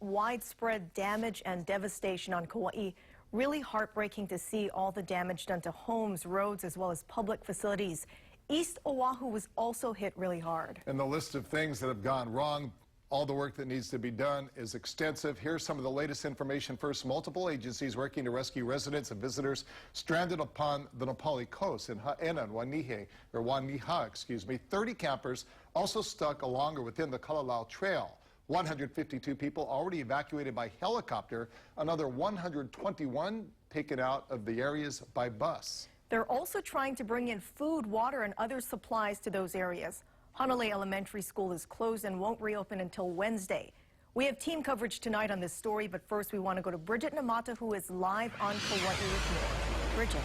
widespread damage and devastation on Kauai. Really heartbreaking to see all the damage done to homes, roads, as well as public facilities. East Oahu was also hit really hard. And the list of things that have gone wrong, all the work that needs to be done is extensive. Here's some of the latest information. First, multiple agencies working to rescue residents and visitors stranded upon the Na Pali coast in Ha'ena and Wainiha, 30 campers also stuck along or within the Kalalau Trail. 152 people already evacuated by helicopter, another 121 taken out of the areas by bus. They're also trying to bring in food, water, and other supplies to those areas. Hanalei Elementary School is closed and won't reopen until Wednesday. We have team coverage tonight on this story, but first we want to go to Bridget Namata, who is live on Kauai with me. Bridget.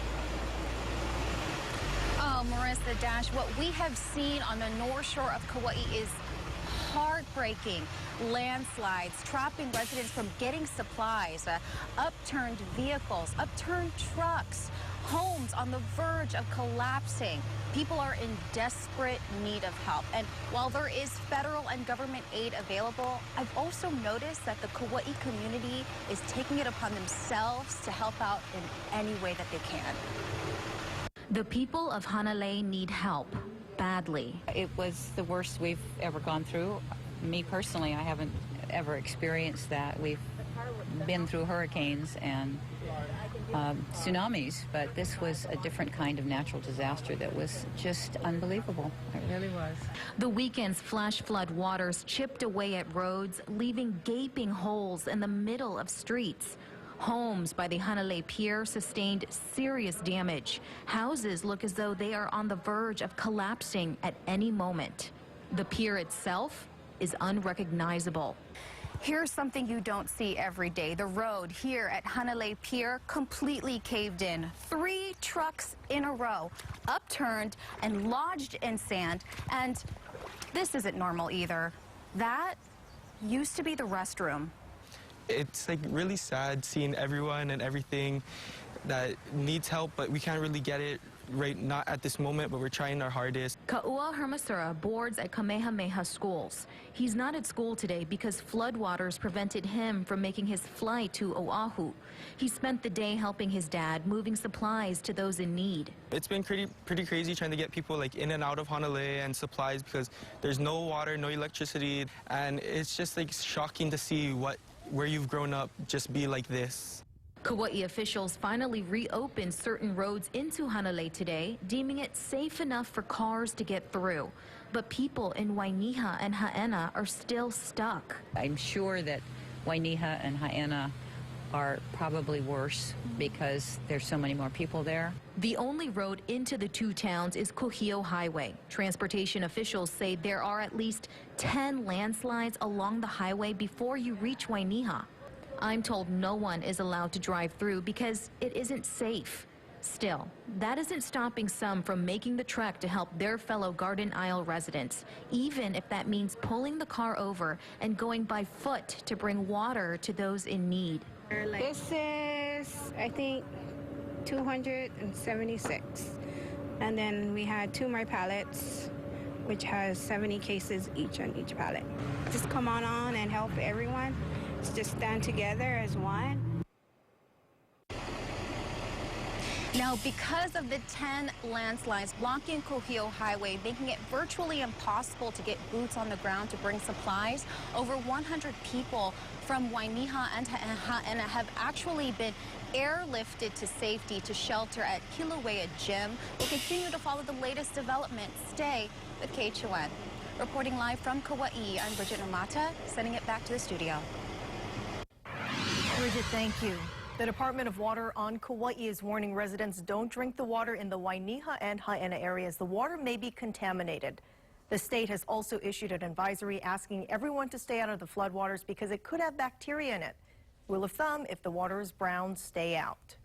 Oh, Marissa Dash, what we have seen on the north shore of Kauai is heartbreaking. Landslides, trapping residents from getting supplies, upturned vehicles, upturned trucks, homes on the verge of collapsing. People are in desperate need of help. And while there is federal and government aid available, I've also noticed that the Kauai community is taking it upon themselves to help out in any way that they can. The people of Hanalei need help badly. It was the worst we've ever gone through. Me personally, I haven't ever experienced that. We've been through hurricanes and tsunamis, but this was a different kind of natural disaster that was just unbelievable. It really was. The weekend's flash flood waters chipped away at roads, leaving gaping holes in the middle of streets. Homes by the Hanalei Pier sustained serious damage. Houses look as though they are on the verge of collapsing at any moment. The pier itself is unrecognizable. Here's something you don't see every day. The road here at Hanalei Pier completely caved in. 3 trucks in a row, upturned and lodged in sand. And this isn't normal either. That used to be the restroom. It's like really sad seeing everyone and everything that needs help, but we can't really get it right, not at this moment, but we're trying our hardest. Ka'ua Hermasura boards at Kamehameha schools. He's not at school today because floodwaters prevented him from making his flight to Oahu. He spent the day helping his dad, moving supplies to those in need. It's been pretty crazy trying to get people like in and out of Hanalei and supplies because there's no water, no electricity, and it's just like shocking to see where you've grown up just be like this. Kauai officials finally reopened certain roads into Hanalei today, deeming it safe enough for cars to get through. But people in Wainiha and Ha'ena are still stuck. I'm sure that Wainiha and Ha'ena are probably worse because there's so many more people there. The only road into the two towns is Kuhio Highway. Transportation officials say there are at least 10 landslides along the highway before you reach Wainiha. I'm told no one is allowed to drive through because it isn't safe. Still, that isn't stopping some from making the trek to help their fellow Garden Isle residents, even if that means pulling the car over and going by foot to bring water to those in need. This is, I think, 276. And then we had 2 more pallets, which has 70 cases each on each pallet. Just come on and help everyone. Let's just stand together as one. Now, because of the 10 landslides blocking Kuhio Highway, making it virtually impossible to get boots on the ground to bring supplies, over 100 people from Wainiha and Ha'ena have actually been airlifted to safety to shelter at Kilauea Gym. We'll continue to follow the latest developments. Stay with KHON. Reporting live from Kauai, I'm Bridget Namata, sending it back to the studio. Bridget, thank you. The Department of Water on Kauai is warning residents don't drink the water in the Wainiha and Ha'ena areas. The water may be contaminated. The state has also issued an advisory asking everyone to stay out of the floodwaters because it could have bacteria in it. Rule of thumb, if the water is brown, stay out.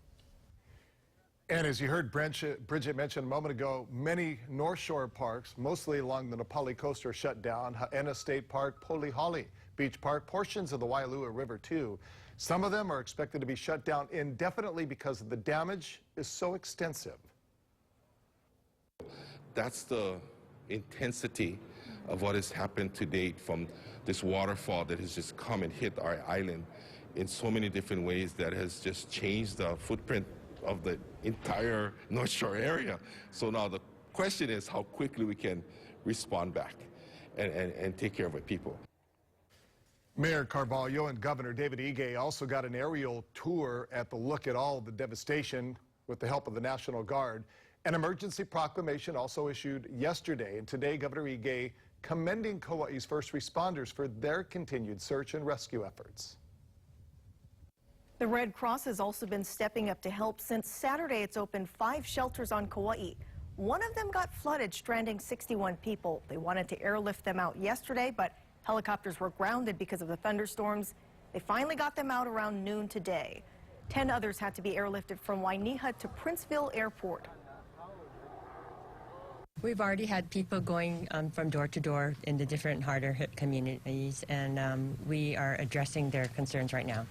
And as you heard Bridget mention a moment ago, many North Shore parks, mostly along the Na Pali coast, are shut down. Ha'ena State Park, Polihali Beach Park, portions of the Waialua River too. Some of them are expected to be shut down indefinitely because the damage is so extensive. That's the intensity of what has happened to date, from this waterfall that has just come and hit our island in so many different ways that has just changed the footprint of the entire North Shore area. So now the question is how quickly we can respond back and take care of our people. Mayor Carvalho and Governor David Ige also got an aerial tour at the look at all the devastation with the help of the National Guard. An emergency proclamation also issued yesterday, and today Governor Ige commending Kauai's first responders for their continued search and rescue efforts. The Red Cross has also been stepping up to help. Since Saturday, it's opened 5 shelters on Kauai. One of them got flooded, stranding 61 people. They wanted to airlift them out yesterday, but helicopters were grounded because of the thunderstorms. They finally got them out around noon today. 10 others had to be airlifted from Wainiha to Princeville Airport. We've already had people going from door to door in the different harder hit communities, and we are addressing their concerns right now.